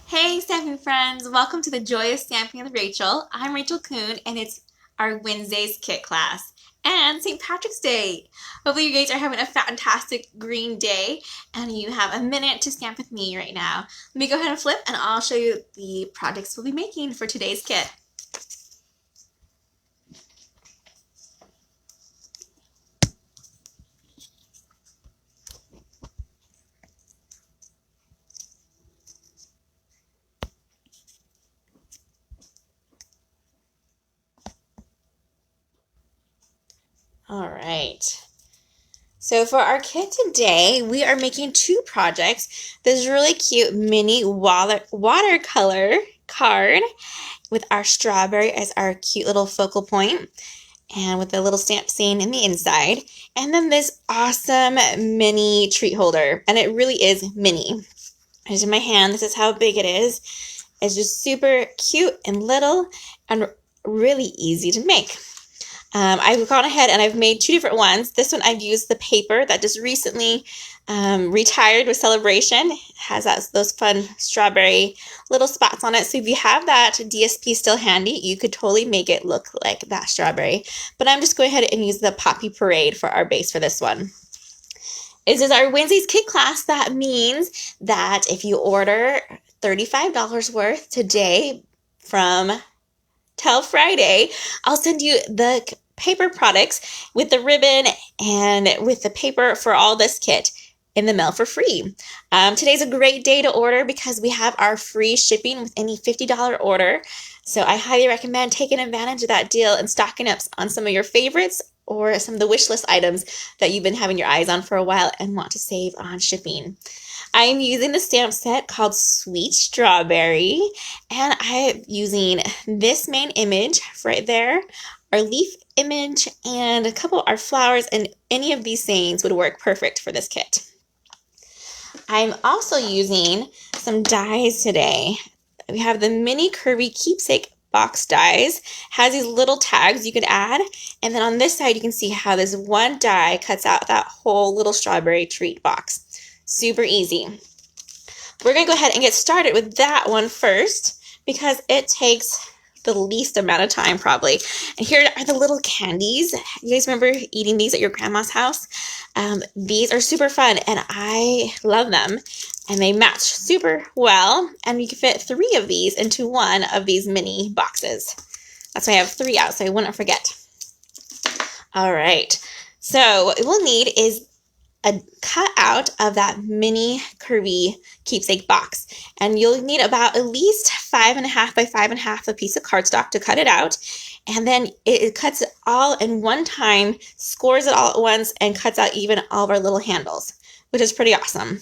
Hey stamping friends, welcome to the Joy of Stamping with Rachel. I'm Rachel Coon and it's our Wednesday's kit class and St. Patrick's Day. Hopefully you guys are having a fantastic green day and you have a minute to stamp with me right now. Let me go ahead and flip and I'll show you the projects we'll be making for today's kit. All right. So for our kit today, we are making two projects. This really cute mini watercolor card with our strawberry as our cute little focal point and with a little stamp scene in the inside. And then this awesome mini treat holder. And it really is mini. Here's in my hand. This is how big it is. It's just super cute and little and really easy to make. I've gone ahead and I've made two different ones. This one I've used the paper that just recently retired with Celebration. It has those fun strawberry little spots on it. So if you have that DSP still handy, you could totally make it look like that strawberry. But I'm just going ahead and use the Poppy Parade for our base for this one. This is our Wednesday's kit class. That means that if you order $35 worth today from till Friday, I'll send you the paper products with the ribbon and with the paper for all this kit in the mail for free. Today's a great day to order because we have our free shipping with any $50 order. So I highly recommend taking advantage of that deal and stocking up on some of your favorites or some of the wish list items that you've been having your eyes on for a while and want to save on shipping. I'm using the stamp set called Sweet Strawberry, and I'm using this main image right there, our leaf image, and a couple of our flowers, and any of these sayings would work perfect for this kit. I'm also using some dies today. We have the mini curvy keepsake box dies. Has these little tags you could add, and then on this side you can see how this one die cuts out that whole little strawberry treat box. Super easy. We're going to go ahead and get started with that one first because it takes the least amount of time probably. And here are the little candies. You guys remember eating these at your grandma's house? These are super fun and I love them. And they match super well. And you can fit 3 of these into one of these mini boxes. That's why I have 3 out so I wouldn't forget. All right. So what we'll need is a cut out of that mini curvy keepsake box, and you'll need about at least 5.5 by 5.5 a piece of cardstock to cut it out, and then it cuts it all in one time, scores it all at once, and cuts out even all of our little handles, which is pretty awesome.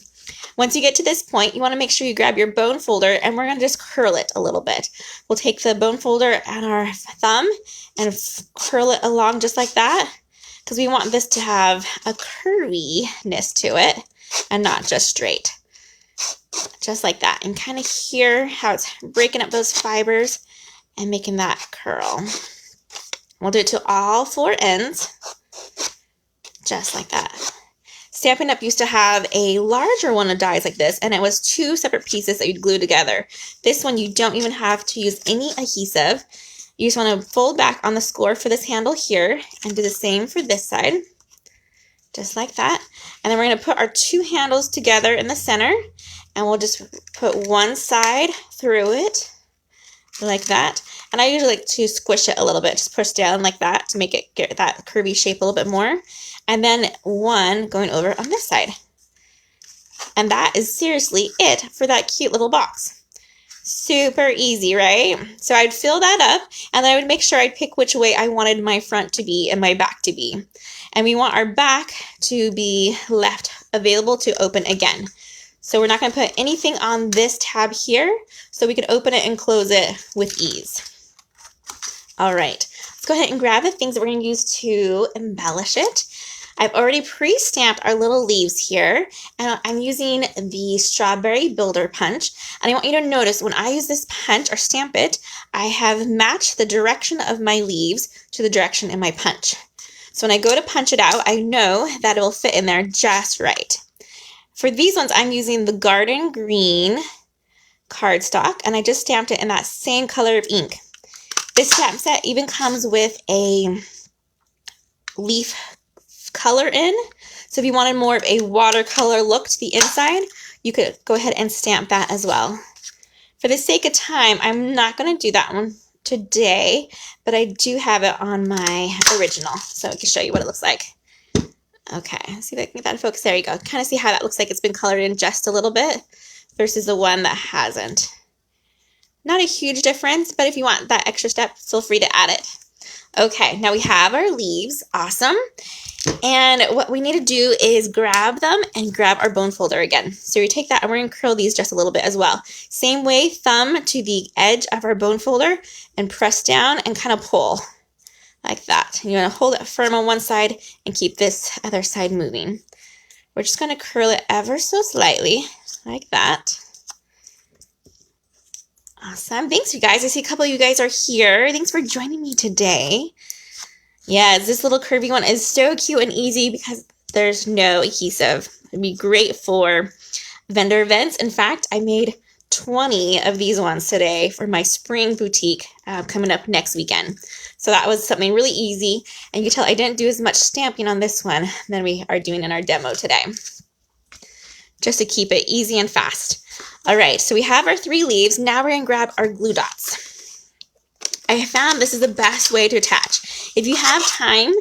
Once you get to this point, you want to make sure you grab your bone folder, and we're going to just curl it a little bit. We'll take the bone folder and our thumb and curl it along just like that, because we want this to have a curviness to it and not just straight. Just like that. And kind of hear how it's breaking up those fibers and making that curl. We'll do it to all 4 ends. Just like that. Stampin' Up! Used to have a larger one of dies like this, and it was 2 separate pieces that you'd glue together. This one you don't even have to use any adhesive. You just want to fold back on the score for this handle here and do the same for this side. Just like that. And then we're going to put our 2 handles together in the center, and we'll just put one side through it like that. And I usually like to squish it a little bit, just push down like that to make it get that curvy shape a little bit more. And then one going over on this side. And that is seriously it for that cute little box. Super easy, right? So I'd fill that up, and then I would make sure I'd pick which way I wanted my front to be and my back to be. And we want our back to be left available to open again. So we're not going to put anything on this tab here, so we can open it and close it with ease. All right, let's go ahead and grab the things that we're going to use to embellish it. I've already pre-stamped our little leaves here, and I'm using the Strawberry Builder Punch. And I want you to notice when I use this punch or stamp it, I have matched the direction of my leaves to the direction in my punch. So when I go to punch it out, I know that it will fit in there just right. For these ones, I'm using the Garden Green cardstock, and I just stamped it in that same color of ink. This stamp set even comes with a leaf color in, so if you wanted more of a watercolor look to the inside, you could go ahead and stamp that as well. For the sake of time, I'm not going to do that one today, but I do have it on my original, so I can show you what it looks like. Okay, see if I can get that in focus. There you go. Kind of see how that looks like it's been colored in just a little bit versus the one that hasn't. Not a huge difference, but if you want that extra step, feel free to add it. Okay, now we have our leaves. Awesome. And what we need to do is grab them and grab our bone folder again. So we take that and we're going to curl these just a little bit as well. Same way, thumb to the edge of our bone folder and press down and kind of pull like that. And you want to hold it firm on one side and keep this other side moving. We're just going to curl it ever so slightly like that. Awesome. Thanks, you guys. I see a couple of you guys are here. Thanks for joining me today. Yes, this little curvy one is so cute and easy because there's no adhesive. It'd be great for vendor events. In fact, I made 20 of these ones today for my spring boutique coming up next weekend. So that was something really easy. And you can tell I didn't do as much stamping on this one than we are doing in our demo today, just to keep it easy and fast. All right, so we have our 3 leaves. Now we're going to grab our glue dots. I found this is the best way to attach. If you have time,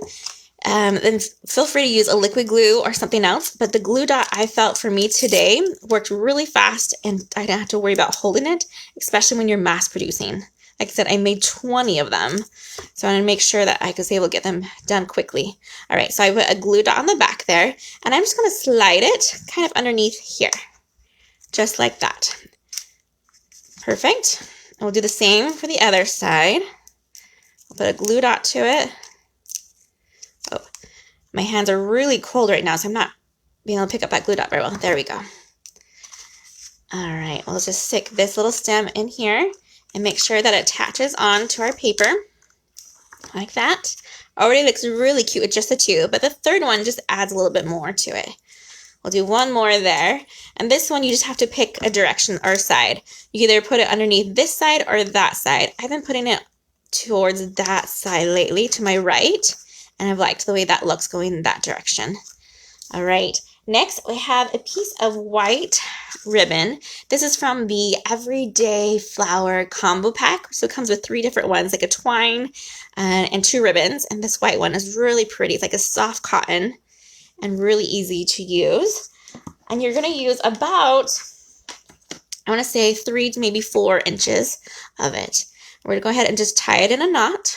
then feel free to use a liquid glue or something else. But the glue dot I felt for me today worked really fast, and I didn't have to worry about holding it, especially when you're mass producing. Like I said, I made 20 of them, so I want to make sure that I was able to get them done quickly. All right, so I put a glue dot on the back there, and I'm just going to slide it kind of underneath here, just like that. Perfect. And we'll do the same for the other side. I'll put a glue dot to it. Oh, my hands are really cold right now, so I'm not being able to pick up that glue dot very well. There we go. All right, we'll just stick this little stem in here and make sure that it attaches on to our paper like that. Already looks really cute with just the 2, but the third one just adds a little bit more to it. We'll do one more there. And this one, you just have to pick a direction or side. You either put it underneath this side or that side. I've been putting it towards that side lately, to my right, and I've liked the way that looks going in that direction. All right, next we have a piece of white ribbon. This is from the Everyday Flower Combo Pack. So it comes with 3 different ones, like a twine and 2 ribbons. And this white one is really pretty. It's like a soft cotton and really easy to use. And you're going to use about, I want to say 3 to maybe 4 inches of it. We're going to go ahead and just tie it in a knot.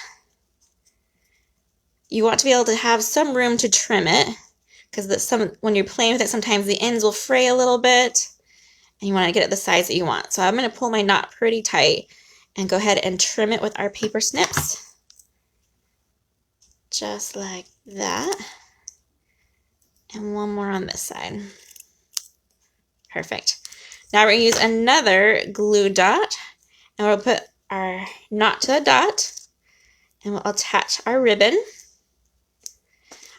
You want to be able to have some room to trim it, because when you're playing with it, sometimes the ends will fray a little bit, and you want to get it the size that you want. So I'm going to pull my knot pretty tight and go ahead and trim it with our paper snips. Just like that. And one more on this side. Perfect. Now we're going to use another glue dot, and we'll put our knot to the dot, and we'll attach our ribbon.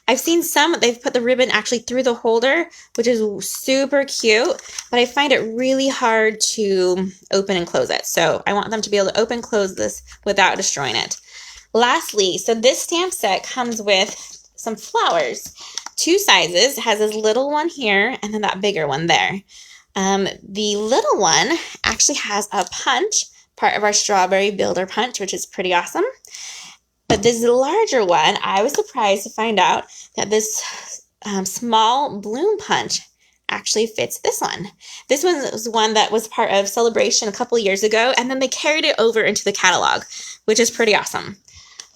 I've seen some, they've put the ribbon actually through the holder, which is super cute, but I find it really hard to open and close it. So I want them to be able to open and close this without destroying it. Lastly, so this stamp set comes with some flowers. 2 sizes. It has this little one here and then that bigger one there. The little one actually has a punch, part of our strawberry builder punch, which is pretty awesome. But this larger one, I was surprised to find out that this small bloom punch actually fits this one. This one was one that was part of Celebration a couple years ago, and then they carried it over into the catalog, which is pretty awesome.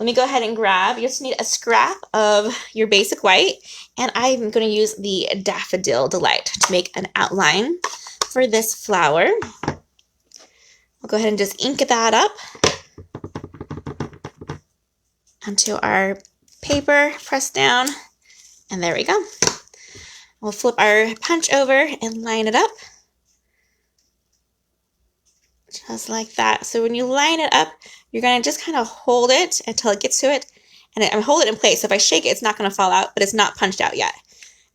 Let me go ahead and grab, you just need a scrap of your basic white, and I'm going to use the Daffodil Delight to make an outline for this flower. I'll go ahead and just ink that up onto our paper, press down, and there we go. We'll flip our punch over and line it up. Just like that. So when you line it up, you're going to just kind of hold it until it gets to it. And I hold it in place. So if I shake it, it's not going to fall out, but it's not punched out yet.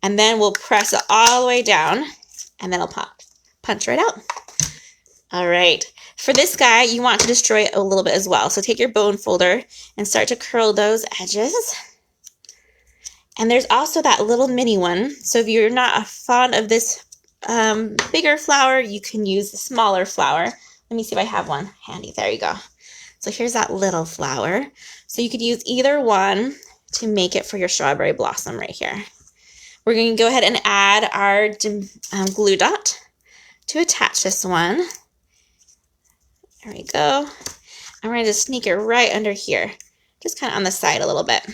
And then we'll press it all the way down, and then it'll pop, punch right out. All right. For this guy, you want to destroy it a little bit as well. So take your bone folder and start to curl those edges. And there's also that little mini one. So if you're not fond of this bigger flower, you can use the smaller flower. Let me see if I have one handy. There you go. So here's that little flower. So you could use either one to make it for your strawberry blossom right here. We're going to go ahead and add our glue dot to attach this one. There we go. I'm going to just sneak it right under here, just kind of on the side a little bit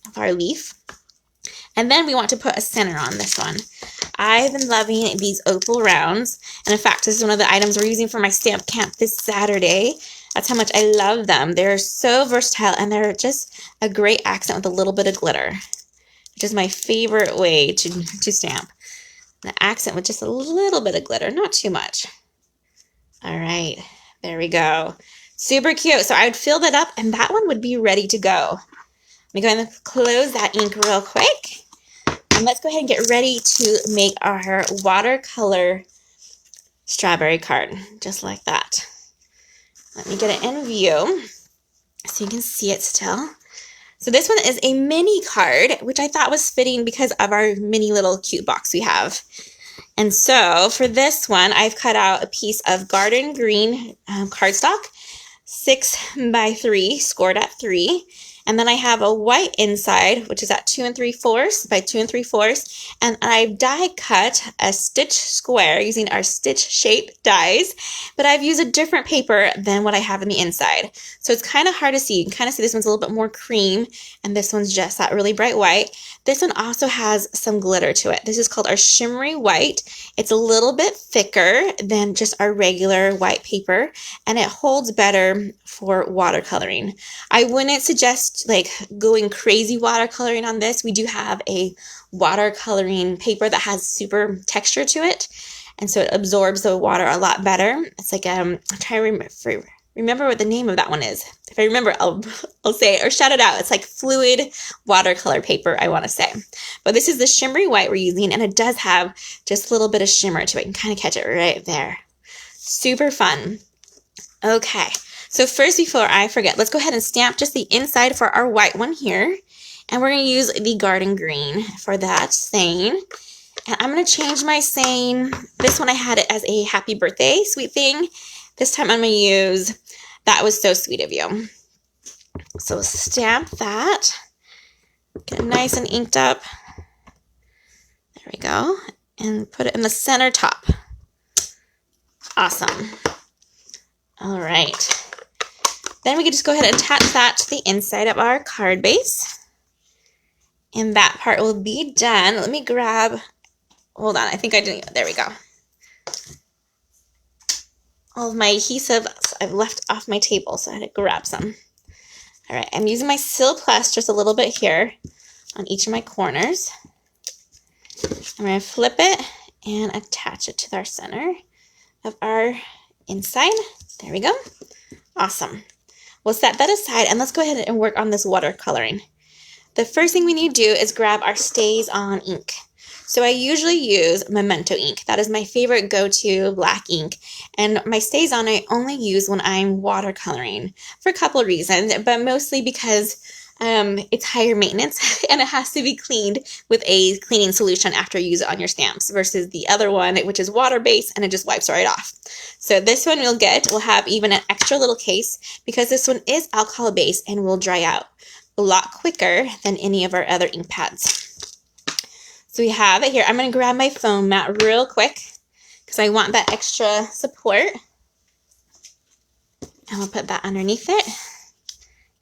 of our leaf. And then we want to put a center on this one. I've been loving these opal rounds. And in fact, this is one of the items we're using for my stamp camp this Saturday. That's how much I love them. They're so versatile and they're just a great accent with a little bit of glitter, which is my favorite way to stamp. The accent with just a little bit of glitter, not too much. All right, there we go. Super cute. So I would fill that up and that one would be ready to go. I'm going to close that ink real quick. And let's go ahead and get ready to make our watercolor strawberry card, just like that. Let me get it in view so you can see it still. So this one is a mini card, which I thought was fitting because of our mini little cute box we have. And so for this one, I've cut out a piece of garden green cardstock, 6x3, scored at 3. And then I have a white inside, which is at 2 3/4 by 2 3/4. And I've die cut a stitch square using our stitch shape dies, but I've used a different paper than what I have in the inside. So it's kind of hard to see. You can kind of see this one's a little bit more cream, and this one's just that really bright white. This one also has some glitter to it. This is called our shimmery white. It's a little bit thicker than just our regular white paper, and it holds better for watercoloring. I wouldn't suggest like going crazy watercoloring on this. We do have a watercoloring paper that has super texture to it, and so it absorbs the water a lot better. It's like I'm trying to remember what the name of that one is. If I remember, I'll say it or shout it out. It's like fluid watercolor paper, I want to say. But this is the shimmery white we're using, and it does have just a little bit of shimmer to it. You can kind of catch it right there. Super fun. Okay. So first, before I forget, let's go ahead and stamp just the inside for our white one here. And we're going to use the garden green for that saying. And I'm going to change my saying. This one I had it as a happy birthday sweet thing. This time I'm going to use that was so sweet of you. So stamp that. Get it nice and inked up. There we go. And put it in the center top. Awesome. All right. Then we can just go ahead and attach that to the inside of our card base. And that part will be done. Let me grab, hold on, I think I didn't, there we go. All of my adhesive I've left off my table, so I had to grab some. All right, I'm using my Sil Plus just a little bit here on each of my corners. I'm going to flip it and attach it to our center of our inside. There we go. Awesome. We'll set that aside and let's go ahead and work on this watercoloring. The first thing we need to do is grab our Stays On ink. So I usually use Memento ink. That is my favorite go-to black ink. And my Stays On I only use when I'm watercoloring for a couple of reasons, but mostly because it's higher maintenance and it has to be cleaned with a cleaning solution after you use it on your stamps versus the other one, which is water-based and it just wipes right off. So this one we'll have even an extra little case because this one is alcohol-based and will dry out a lot quicker than any of our other ink pads. So we have it here. I'm going to grab my foam mat real quick because I want that extra support. And we'll put that underneath it.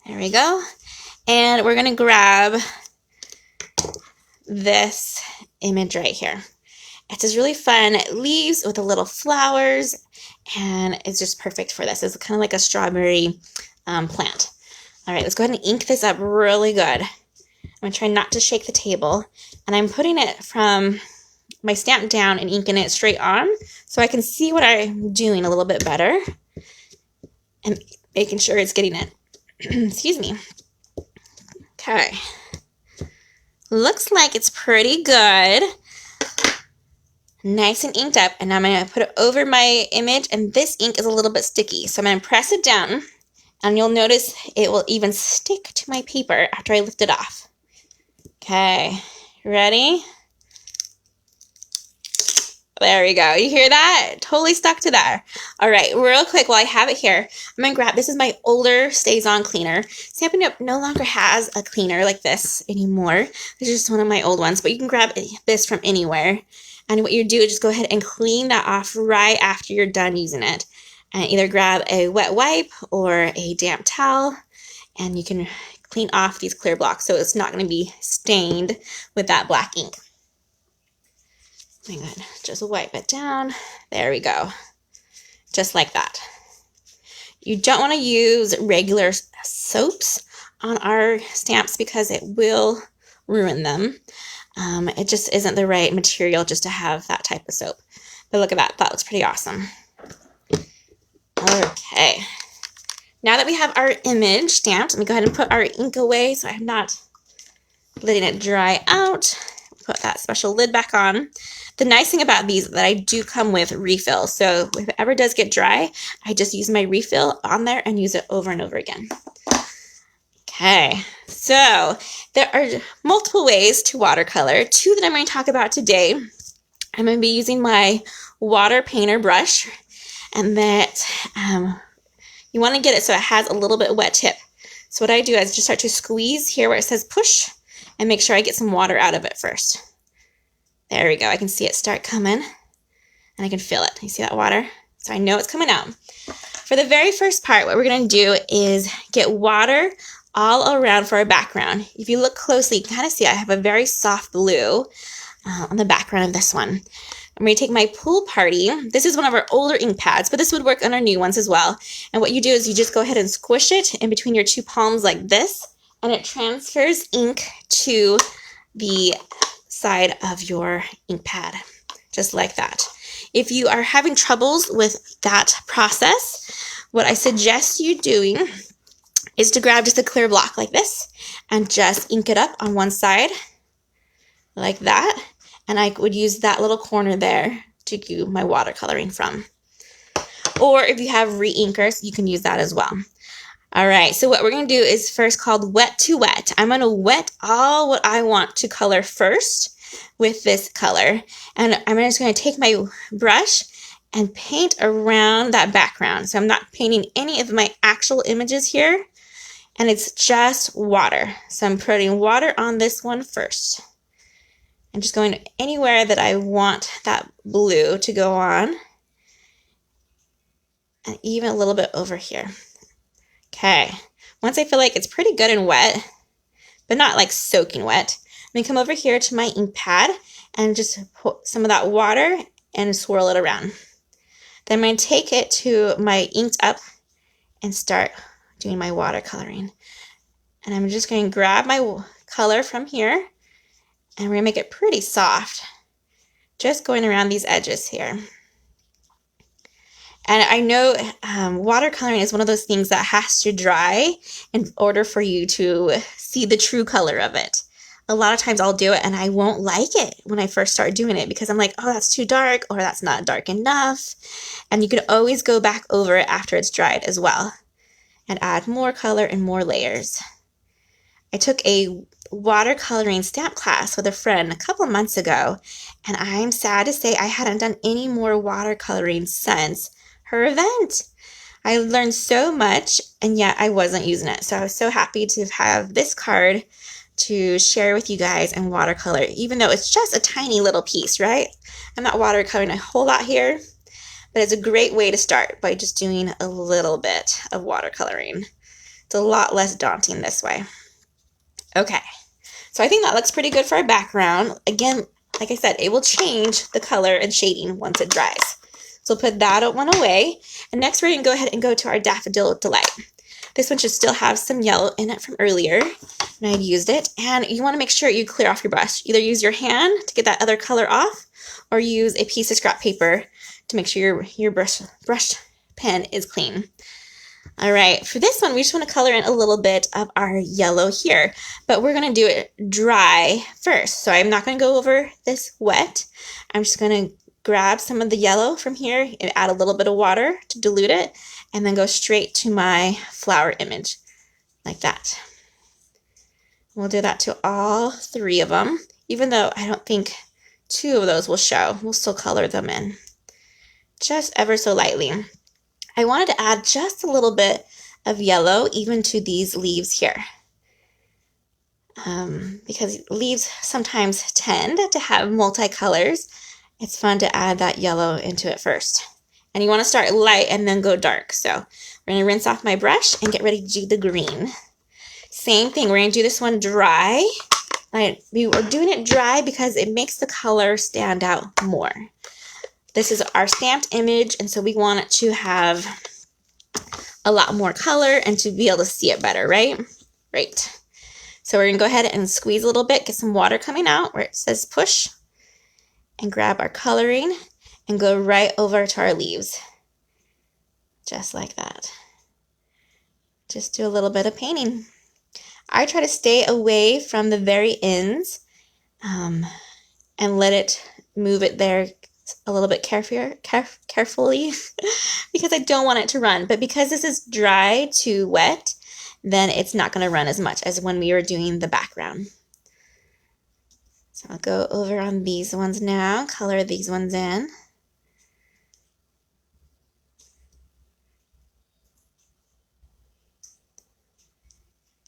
There we go. And we're going to grab this image right here. It's just really fun leaves with the little flowers, and it's just perfect for this. It's kind of like a strawberry plant. All right, let's go ahead and ink this up really good. I'm going to try not to shake the table, and I'm putting it from my stamp down and inking it straight on so I can see what I'm doing a little bit better and making sure it's getting it. Excuse me. Okay. Looks like it's pretty good. nice and inked up, and I'm going to put it over my image, and this ink is a little bit sticky, so I'm going to press it down, and you'll notice it will even stick to my paper after I lift it off. Okay, ready? There we go. You hear that? Totally stuck to there. All right, real quick while I have it here, I'm going to grab, this is my older Stays-On cleaner. Stampin' Up! No longer has a cleaner like this anymore. This is just one of my old ones, but you can grab this from anywhere. And what you do is just go ahead and clean that off right after you're done using it. And either grab a wet wipe or a damp towel, and you can clean off these clear blocks so it's not going to be stained with that black ink. Hang on, just wipe it down. There we go. Just like that. You don't want to use regular soaps on our stamps because it will ruin them. It just isn't the right material just to have that type of soap. But look at that. That looks pretty awesome. Okay. Now that we have our image stamped, let me go ahead and put our ink away so I'm not letting it dry out. Put that special lid back on. The nice thing about these is that I do come with refills. So if it ever does get dry, I just use my refill on there and use it over and over again. Okay, so there are multiple ways to watercolor. Two that I'm going to talk about today. I'm going to be using my water painter brush, and that you want to get it so it has a little bit wet tip. So what I do is just start to squeeze here where it says push and make sure I get some water out of it first. There we go. I can see it start coming, and I can feel it. You see that water? So I know it's coming out. For the very first part, what we're going to do is get water all around for our background. If you look closely, you can kind of see I have a very soft blue on the background of this one. I'm going to take my Pool Party. This is one of our older ink pads, but this would work on our new ones as well. And what you do is you just go ahead and squish it in between your two palms like this, and it transfers ink to the side of your ink pad, just like that. If you are having troubles with that process, what I suggest you doing is to grab just a clear block like this and just ink it up on one side like that. And I would use that little corner there to do my watercoloring from. Or if you have re-inkers, you can use that as well. All right, so what we're going to do is first called wet to wet. I'm going to wet all what I want to color first with this color. And I'm just going to take my brush and paint around that background. So I'm not painting any of my actual images here, and it's just water. So I'm putting water on this one first. I'm just going anywhere that I want that blue to go on, and even a little bit over here. Okay, once I feel like it's pretty good and wet, but not like soaking wet, I'm going to come over here to my ink pad and just put some of that water and swirl it around. Then I'm going to take it to my inked up and start doing my watercoloring. And I'm just going to grab my color from here, and we're going to make it pretty soft, just going around these edges here. And I know watercoloring is one of those things that has to dry in order for you to see the true color of it. A lot of times I'll do it and I won't like it when I first start doing it because I'm like, oh, that's too dark, or that's not dark enough. And you can always go back over it after it's dried as well and add more color and more layers. I took a watercoloring stamp class with a friend a couple months ago, and I'm sad to say I hadn't done any more watercoloring since her event. I learned so much, and yet I wasn't using it. So I was so happy to have this card to share with you guys and watercolor, even though it's just a tiny little piece, right? I'm not watercoloring a whole lot here, but it's a great way to start by just doing a little bit of watercoloring. It's a lot less daunting this way. Okay, so I think that looks pretty good for our background. Again, like I said, it will change the color and shading once it dries. So we'll put that one away. And next we're going to go ahead and go to our Daffodil Delight. This one should still have some yellow in it from earlier, and I've used it. And you want to make sure you clear off your brush. Either use your hand to get that other color off, or use a piece of scrap paper to make sure your brush pen is clean. All right, for this one, we just want to color in a little bit of our yellow here, but we're going to do it dry first. So I'm not going to go over this wet. I'm just going to grab some of the yellow from here and add a little bit of water to dilute it, and then go straight to my flower image, like that. We'll do that to all 3 of them, even though I don't think 2 of those will show. We'll still color them in, just ever so lightly. I wanted to add just a little bit of yellow even to these leaves here. Because leaves sometimes tend to have multicolors, it's fun to add that yellow into it first. And you want to start light and then go dark. So we're going to rinse off my brush and get ready to do the green. Same thing, we're going to do this one dry. We were doing it dry because it makes the color stand out more. This is our stamped image, and so we want it to have a lot more color and to be able to see it better, right? Right. So we're going to go ahead and squeeze a little bit, get some water coming out where it says push, and grab our coloring and go right over to our leaves. Just like that. Just do a little bit of painting. I try to stay away from the very ends and let it move it there a little bit carefully because I don't want it to run. But because this is dry to wet, then it's not going to run as much as when we were doing the background. So I'll go over on these ones now, color these ones in.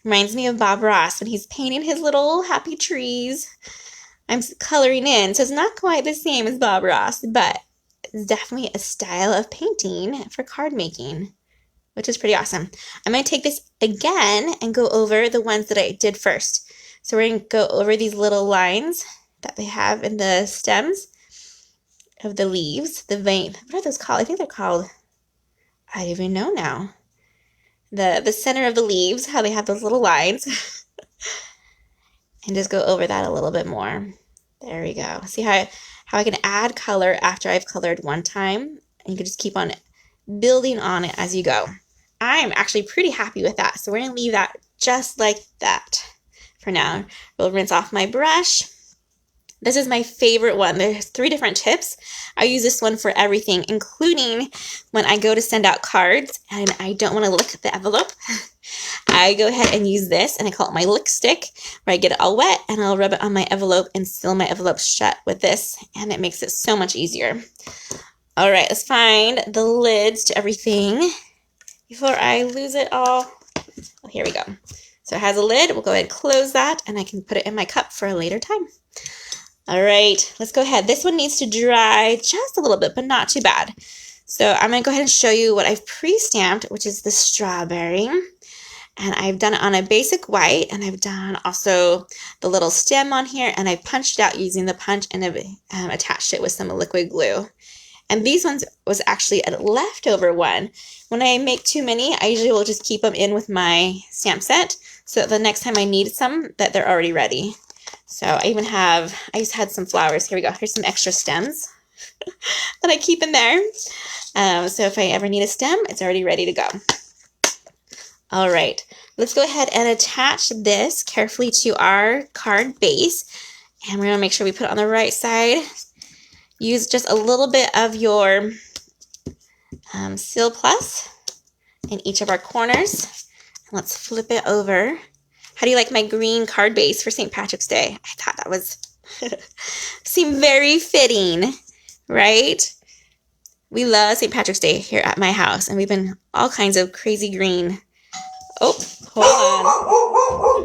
Reminds me of Bob Ross when he's painting his little happy trees. I'm coloring in, so it's not quite the same as Bob Ross, but it's definitely a style of painting for card making, which is pretty awesome. I'm going to take this again and go over the ones that I did first. So we're going to go over these little lines that they have in the stems of the leaves, the vein. What are those called? I think they're called, I don't even know now. The center of the leaves, how they have those little lines. And just go over that a little bit more. There we go. See how I can add color after I've colored one time? And you can just keep on building on it as you go. I'm actually pretty happy with that. So we're going to leave that just like that for now. We'll rinse off my brush. This is my favorite one. There's 3 different tips. I use this one for everything, including when I go to send out cards and I don't want to lick the envelope. I go ahead and use this, and I call it my lick stick, where I get it all wet and I'll rub it on my envelope and seal my envelope shut with this, and it makes it so much easier. All right, let's find the lids to everything before I lose it all. Oh, here we go. So it has a lid. We'll go ahead and close that, and I can put it in my cup for a later time. All right, let's go ahead. This one needs to dry just a little bit, but not too bad. So I'm going to go ahead and show you what I've pre-stamped, which is the strawberry. And I've done it on a basic white, and I've done also the little stem on here, and I punched it out using the punch and I've attached it with some liquid glue. And these ones was actually a leftover one. When I make too many, I usually will just keep them in with my stamp set so that the next time I need some, that they're already ready. So I just had some flowers. Here we go. Here's some extra stems that I keep in there. So if I ever need a stem, it's already ready to go. All right, let's go ahead and attach this carefully to our card base. And we're going to make sure we put it on the right side. Use just a little bit of your Seal Plus in each of our corners. Let's flip it over. How do you like my green card base for St. Patrick's Day? I thought that was seemed very fitting, right? We love St. Patrick's Day here at my house, and we've been all kinds of crazy green. Oh, hold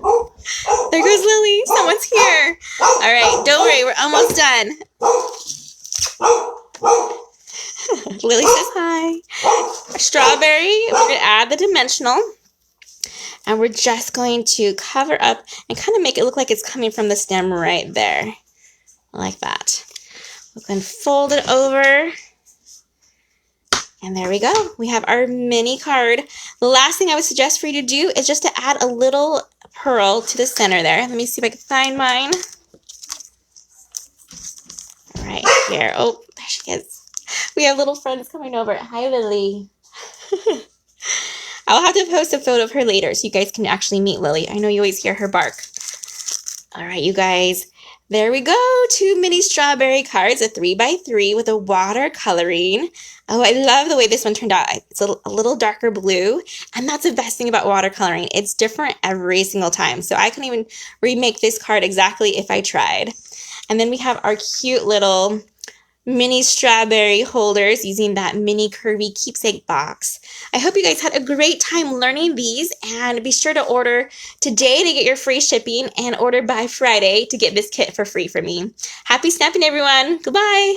on. There goes Lily. Someone's here. All right, don't worry. We're almost done. Lily says hi. Strawberry. We're going to add the dimensional. And we're just going to cover up and kind of make it look like it's coming from the stem right there. Like that. We can fold it over. And there we go. We have our mini card. The last thing I would suggest for you to do is just to add a little pearl to the center there. Let me see if I can find mine. Right here. Oh, there she is. We have little friends coming over. Hi, Lily. I'll have to post a photo of her later so you guys can actually meet Lily. I know you always hear her bark. All right, you guys. There we go, 2 mini strawberry cards, a 3x3 with a watercoloring. Oh, I love the way this one turned out. It's a little darker blue, and that's the best thing about watercoloring. It's different every single time, so I couldn't even remake this card exactly if I tried. And then we have our cute little mini strawberry holders using that mini curvy keepsake box. I hope you guys had a great time learning these, and be sure to order today to get your free shipping and order by Friday to get this kit for free from me. Happy snapping, everyone. Goodbye.